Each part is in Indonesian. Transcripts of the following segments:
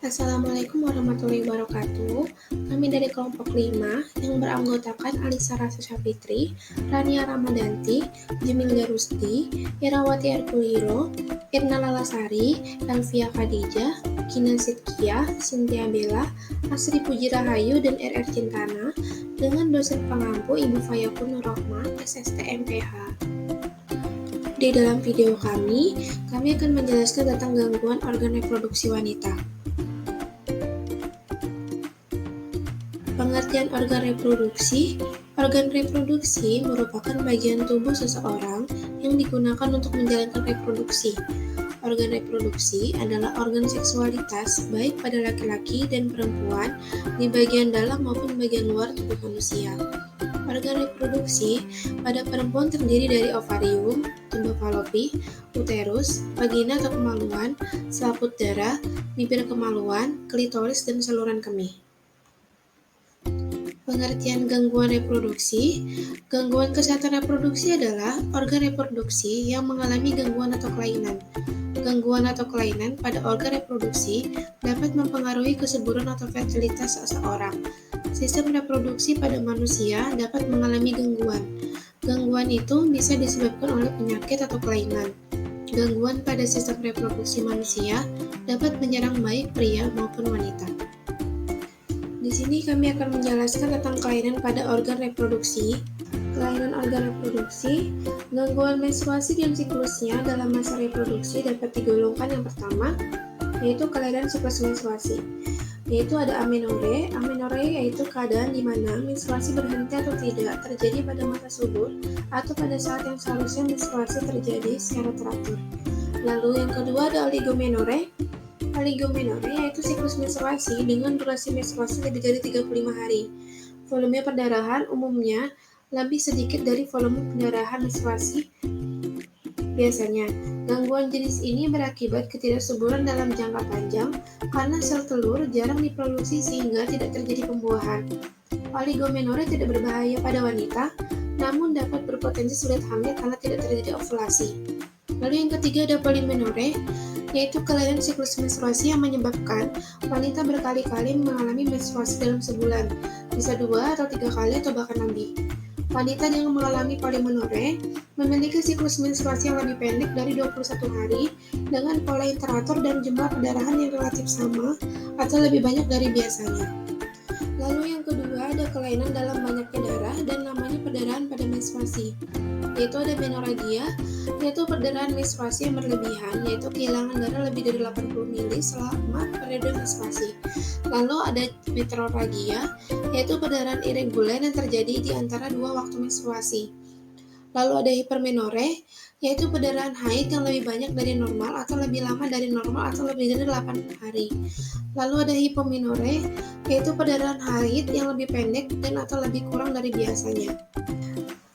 Assalamualaikum warahmatullahi wabarakatuh. Kami dari kelompok 5 yang beranggotakan Alisa Rasa Sapitri, Rania Ramadanti, Jemilda Rusti, Irawati Herkuliro, Irna Lalasari, Elvia Khadijah, Kina Sidkia, Cynthia Bella, Asri Puji Rahayu, dan RR Cintana dengan dosen pengampu Ibu Fayakun Nurrohmah, SST MPH. Di dalam video kami akan menjelaskan tentang gangguan organ reproduksi wanita. Pengertian organ reproduksi. Organ reproduksi merupakan bagian tubuh seseorang yang digunakan untuk menjalankan reproduksi. Organ reproduksi adalah organ seksualitas baik pada laki-laki dan perempuan di bagian dalam maupun bagian luar tubuh manusia. Organ reproduksi pada perempuan terdiri dari ovarium, tubuh falopi, uterus, vagina atau kemaluan, selaput darah, bibir kemaluan, klitoris, dan saluran kemih. Pengertian gangguan reproduksi. Gangguan kesehatan reproduksi adalah organ reproduksi yang mengalami gangguan atau kelainan. Gangguan atau kelainan pada organ reproduksi dapat mempengaruhi kesuburan atau fertilitas seseorang. Sistem reproduksi pada manusia dapat mengalami gangguan. Gangguan itu bisa disebabkan oleh penyakit atau kelainan. Gangguan pada sistem reproduksi manusia dapat menyerang baik pria maupun wanita. Di sini kami akan menjelaskan tentang kelainan pada organ reproduksi. Kelainan organ reproduksi, gangguan menstruasi dan siklusnya dalam masa reproduksi dapat digolongkan yang pertama, yaitu kelainan siklus menstruasi. Yaitu ada amenore. Amenore yaitu keadaan di mana menstruasi berhenti atau tidak terjadi pada masa subur atau pada saat yang seharusnya menstruasi terjadi secara teratur. Lalu yang kedua ada oligomenore. Oligomenore yaitu siklus menstruasi dengan durasi menstruasi lebih dari 35 hari. Volume perdarahan umumnya lebih sedikit dari volume perdarahan menstruasi biasanya. Gangguan jenis ini berakibat ketidaksuburan dalam jangka panjang karena sel telur jarang diproduksi sehingga tidak terjadi pembuahan. Oligomenore tidak berbahaya pada wanita, namun dapat berpotensi sulit hamil karena tidak terjadi ovulasi. Lalu yang ketiga ada polymenore, yaitu kelainan siklus menstruasi yang menyebabkan wanita berkali-kali mengalami menstruasi dalam sebulan, bisa 2 atau 3 kali atau bahkan lebih. Wanita yang mengalami polymenore memiliki siklus menstruasi yang lebih pendek dari 21 hari dengan pola yang teratur dan jumlah perdarahan yang relatif sama atau lebih banyak dari biasanya. Lalu yang kedua ada kelainan dalam banyaknya darah dan namanya perdarahan pada menstruasi, yaitu ada menorragia, yaitu perdarahan menstruasi yang berlebihan, yaitu kehilangan darah lebih dari 80 ml selama periode menstruasi. Lalu ada metrorragia, yaitu perdarahan irreguler yang terjadi di antara dua waktu menstruasi. Lalu ada hipermenore, yaitu perdarahan haid yang lebih banyak dari normal atau lebih lama dari normal atau lebih dari 8 hari. Lalu ada hipomenore, yaitu perdarahan haid yang lebih pendek dan atau lebih kurang dari biasanya.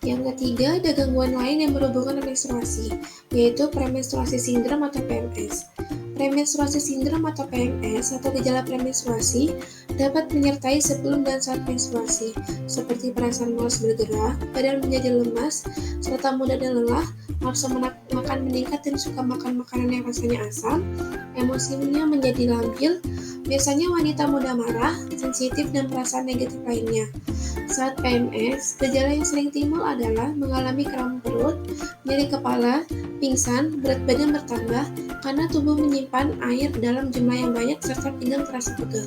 Yang ketiga, ada gangguan lain yang berhubungan dengan menstruasi, yaitu premenstruasi sindrom atau PMS. Premenstruasi sindrom atau PMS atau gejala premenstruasi dapat menyertai sebelum dan saat menstruasi, seperti perasaan malas bergerak, badan menjadi lemas, serta mudah dan lelah, nafsu makan meningkat dan suka makan makanan yang rasanya asam, emosinya menjadi labil. Biasanya wanita mudah marah, sensitif, dan perasaan negatif lainnya. Saat PMS, gejala yang sering timbul adalah mengalami kram perut, nyeri kepala, pingsan, berat badan bertambah karena tubuh menyimpan air dalam jumlah yang banyak serta pinggang terasa pegal.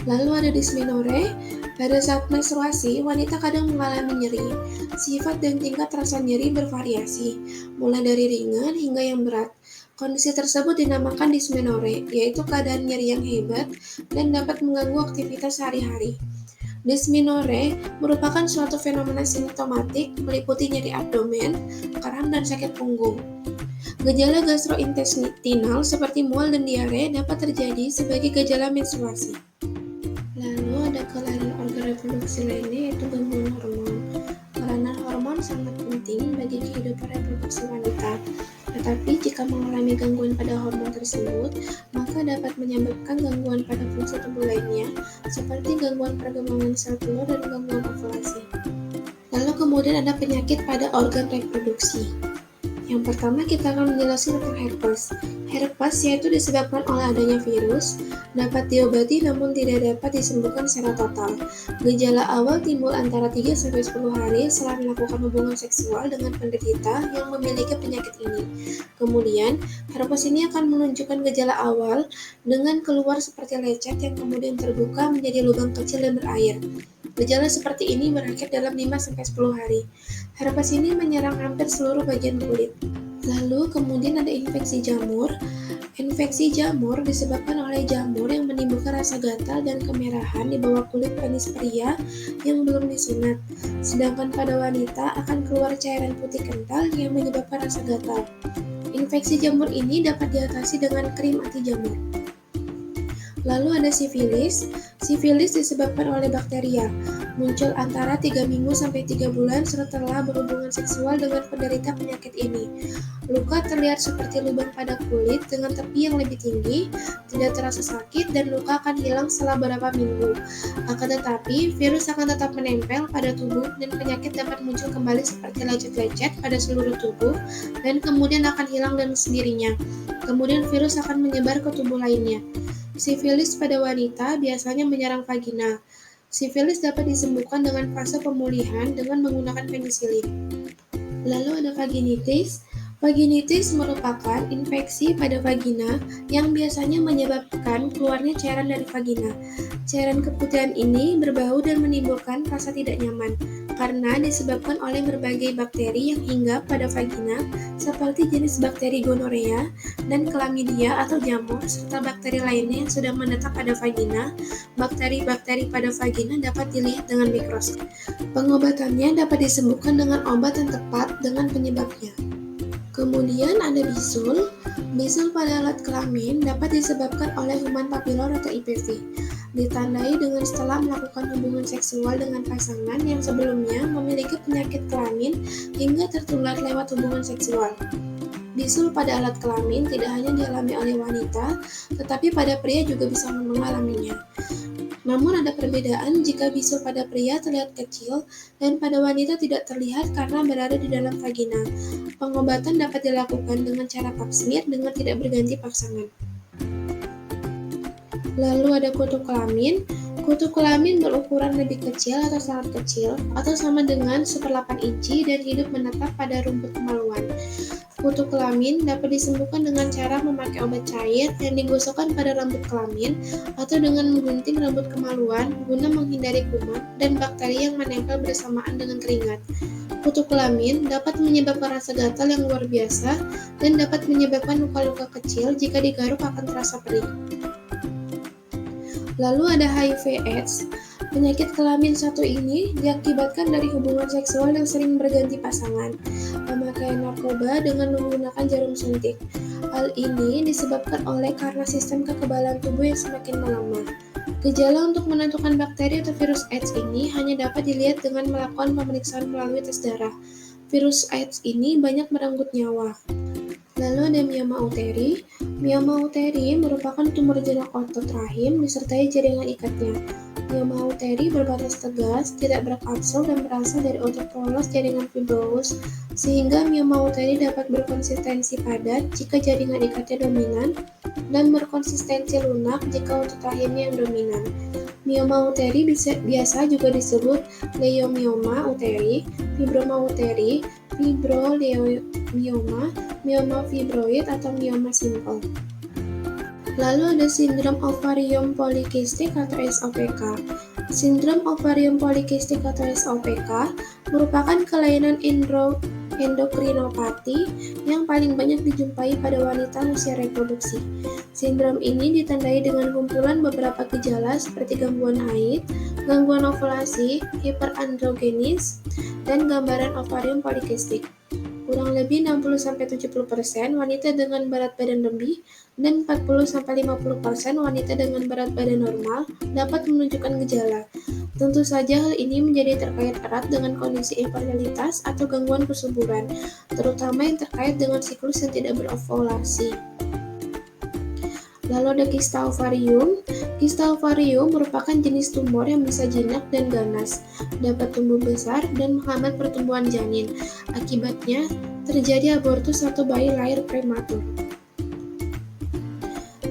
Lalu ada dysmenore. Pada saat menstruasi, wanita kadang mengalami nyeri. Sifat dan tingkat rasa nyeri bervariasi, mulai dari ringan hingga yang berat. Kondisi tersebut dinamakan dysmenore, yaitu keadaan nyeri yang hebat dan dapat mengganggu aktivitas sehari-hari. Dysmenore merupakan suatu fenomena simptomatik meliputi nyeri abdomen, kram, dan sakit punggung. Gejala gastrointestinal seperti mual dan diare dapat terjadi sebagai gejala menstruasi. Lalu ada kelainan organ reproduksi lainnya yaitu gangguan hormon. Peranan hormon sangat penting bagi kehidupan reproduksi wanita. Tetapi jika mengalami gangguan pada hormon tersebut, maka dapat menyebabkan gangguan pada fungsi tubuh lainnya, seperti gangguan perkembangan sel telur dan gangguan ovulasi. Lalu kemudian ada penyakit pada organ reproduksi. Yang pertama kita akan menjelaskan tentang herpes. Herpes yaitu disebabkan oleh adanya virus, dapat diobati namun tidak dapat disembuhkan secara total. Gejala awal timbul antara 3-10 hari setelah melakukan hubungan seksual dengan penderita yang memiliki penyakit ini. Kemudian, herpes ini akan menunjukkan gejala awal dengan keluar seperti lecet yang kemudian terbuka menjadi lubang kecil dan berair. Gejala seperti ini berakhir dalam 5-10 hari. Herpes ini menyerang hampir seluruh bagian kulit. Lalu kemudian ada infeksi jamur. Infeksi jamur disebabkan oleh jamur yang menimbulkan rasa gatal dan kemerahan di bawah kulit penis pria yang belum disunat. Sedangkan pada wanita akan keluar cairan putih kental yang menyebabkan rasa gatal. Infeksi jamur ini dapat diatasi dengan krim anti jamur. Lalu ada sifilis. Sifilis disebabkan oleh bakteria. Muncul antara 3 minggu sampai 3 bulan setelah berhubungan seksual dengan penderita penyakit ini. Luka terlihat seperti lubang pada kulit dengan tepi yang lebih tinggi, tidak terasa sakit, dan luka akan hilang setelah beberapa minggu. Akan tetapi, virus akan tetap menempel pada tubuh dan penyakit dapat muncul kembali seperti lecet-lecet pada seluruh tubuh dan kemudian akan hilang dengan sendirinya. Kemudian virus akan menyebar ke tubuh lainnya. Sifilis pada wanita biasanya menyerang vagina. Sifilis dapat disembuhkan dengan fase pemulihan dengan menggunakan penisilin. Lalu ada vaginitis. Vaginitis merupakan infeksi pada vagina yang biasanya menyebabkan keluarnya cairan dari vagina. Cairan keputihan ini berbau dan menimbulkan rasa tidak nyaman karena disebabkan oleh berbagai bakteri yang hinggap pada vagina seperti jenis bakteri gonorea dan chlamydia atau jamur serta bakteri lainnya yang sudah menetap pada vagina. Bakteri-bakteri pada vagina dapat dilihat dengan mikroskop. Pengobatannya dapat disembuhkan dengan obat yang tepat dengan penyebabnya. Kemudian ada bisul. Bisul pada alat kelamin dapat disebabkan oleh human papillor atau HPV. Ditandai dengan setelah melakukan hubungan seksual dengan pasangan yang sebelumnya memiliki penyakit kelamin hingga tertular lewat hubungan seksual. Bisul pada alat kelamin tidak hanya dialami oleh wanita, tetapi pada pria juga bisa mengalaminya. Namun ada perbedaan jika bisul pada pria terlihat kecil dan pada wanita tidak terlihat karena berada di dalam vagina. Pengobatan dapat dilakukan dengan cara pap smear dengan tidak berganti pasangan. Lalu ada kutu kelamin. Kutu kelamin berukuran lebih kecil atau sangat kecil atau sama dengan 1/8 inci dan hidup menetap pada rumput kemaluan. Kutu kelamin dapat disembuhkan dengan cara memakai obat cair yang digosokkan pada rambut kelamin atau dengan menggunting rambut kemaluan guna menghindari kuman dan bakteri yang menempel bersamaan dengan keringat. Kutu kelamin dapat menyebabkan rasa gatal yang luar biasa dan dapat menyebabkan luka-luka kecil jika digaruk akan terasa perih. Lalu ada HIV/AIDS. Penyakit kelamin satu ini diakibatkan dari hubungan seksual yang sering berganti pasangan, pemakaian narkoba dengan menggunakan jarum suntik. Hal ini disebabkan oleh karena sistem kekebalan tubuh yang semakin melemah. Gejala untuk menentukan bakteri atau virus AIDS ini hanya dapat dilihat dengan melakukan pemeriksaan melalui tes darah. Virus AIDS ini banyak merenggut nyawa. Lalu ada mioma uteri. Mioma uteri merupakan tumor jenak otot rahim disertai jaringan ikatnya. Mioma uteri berbatas tegas, tidak berkapsul dan berasal dari otot polos jaringan fibrous, sehingga mioma uteri dapat berkonsistensi padat jika jaringan ikatnya dominan dan berkonsistensi lunak jika otot rahimnya yang dominan. Mioma uteri biasa juga disebut leiomyoma uteri, fibroma uteri, fibroleiomyoma, mioma fibroid atau mioma simple. Lalu ada sindrom ovarium polikistik atau SOPK. Sindrom ovarium polikistik atau SOPK merupakan kelainan endokrinopati yang paling banyak dijumpai pada wanita usia reproduksi. Sindrom ini ditandai dengan kumpulan beberapa gejala seperti gangguan haid, gangguan ovulasi, hiperandrogenis, dan gambaran ovarium polikistik. Kurang lebih 60-70% wanita dengan berat badan lebih dan 40-50% wanita dengan berat badan normal dapat menunjukkan gejala. Tentu saja hal ini menjadi terkait erat dengan kondisi infertilitas atau gangguan kesuburan, terutama yang terkait dengan siklus yang tidak berovulasi. Lalu ada kista ovarium. Kista ovarium merupakan jenis tumor yang bisa jinak dan ganas, dapat tumbuh besar dan menghambat pertumbuhan janin. Akibatnya, terjadi abortus atau bayi lahir prematur.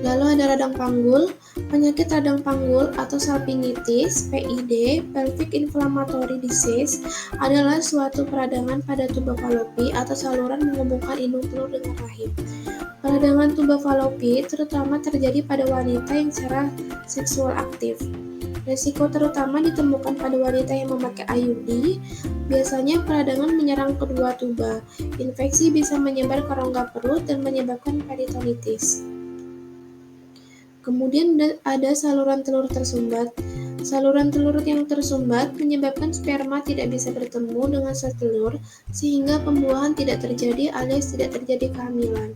Lalu ada radang panggul. Penyakit radang panggul atau salpingitis, PID, pelvic inflammatory disease, adalah suatu peradangan pada tuba falopi atau saluran menghubungkan indung telur dengan rahim. Peradangan tuba falopi terutama terjadi pada wanita yang secara seksual aktif. Risiko terutama ditemukan pada wanita yang memakai IUD. Biasanya peradangan menyerang kedua tuba. Infeksi bisa menyebar ke rongga perut dan menyebabkan peritonitis. Kemudian ada saluran telur tersumbat. Saluran telur yang tersumbat menyebabkan sperma tidak bisa bertemu dengan sel telur sehingga pembuahan tidak terjadi alias tidak terjadi kehamilan.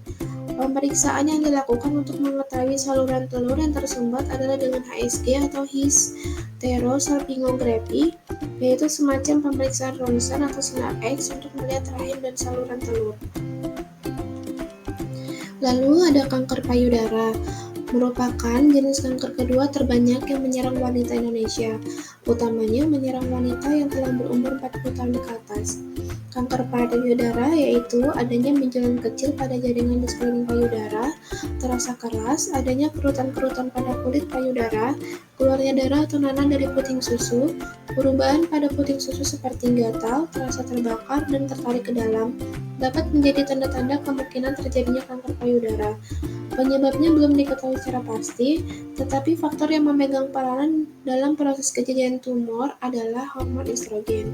Pemeriksaan yang dilakukan untuk mengetahui saluran telur yang tersumbat adalah dengan HSG atau hysterosalpingography, yaitu semacam pemeriksaan ronsen atau sinar X untuk melihat rahim dan saluran telur. Lalu ada kanker payudara. Merupakan jenis kanker kedua terbanyak yang menyerang wanita Indonesia, utamanya menyerang wanita yang telah berumur 40 tahun ke atas. Kanker payudara yaitu adanya benjolan kecil pada jaringan di sekeliling payudara, terasa keras, adanya kerutan-kerutan pada kulit payudara, keluarnya darah atau nanah dari puting susu, perubahan pada puting susu seperti gatal, terasa terbakar, dan tertarik ke dalam, dapat menjadi tanda-tanda kemungkinan terjadinya kanker payudara. Penyebabnya belum diketahui secara pasti, tetapi faktor yang memegang peranan dalam proses kejadian tumor adalah hormon estrogen.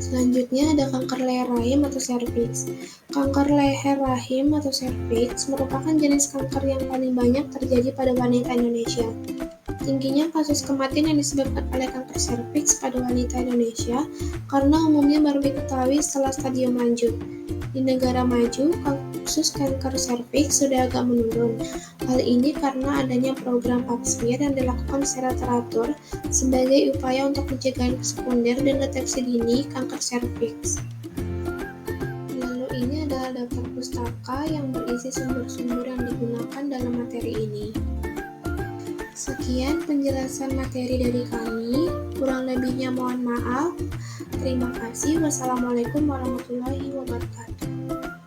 Selanjutnya ada kanker leher rahim atau serviks. Kanker leher rahim atau serviks merupakan jenis kanker yang paling banyak terjadi pada wanita Indonesia. Tingginya kasus kematian yang disebabkan oleh kanker serviks pada wanita Indonesia karena umumnya baru diketahui setelah stadium lanjut. Di negara maju, kasus kanker serviks sudah agak menurun. Hal ini karena adanya program pap smear yang dilakukan secara teratur sebagai upaya untuk pencegahan sekunder dan deteksi dini kanker serviks. Lalu ini adalah daftar pustaka yang berisi sumber-sumber yang digunakan dalam materi ini. Sekian penjelasan materi dari kami, kurang lebihnya mohon maaf. Terima kasih. Wassalamualaikum warahmatullahi wabarakatuh.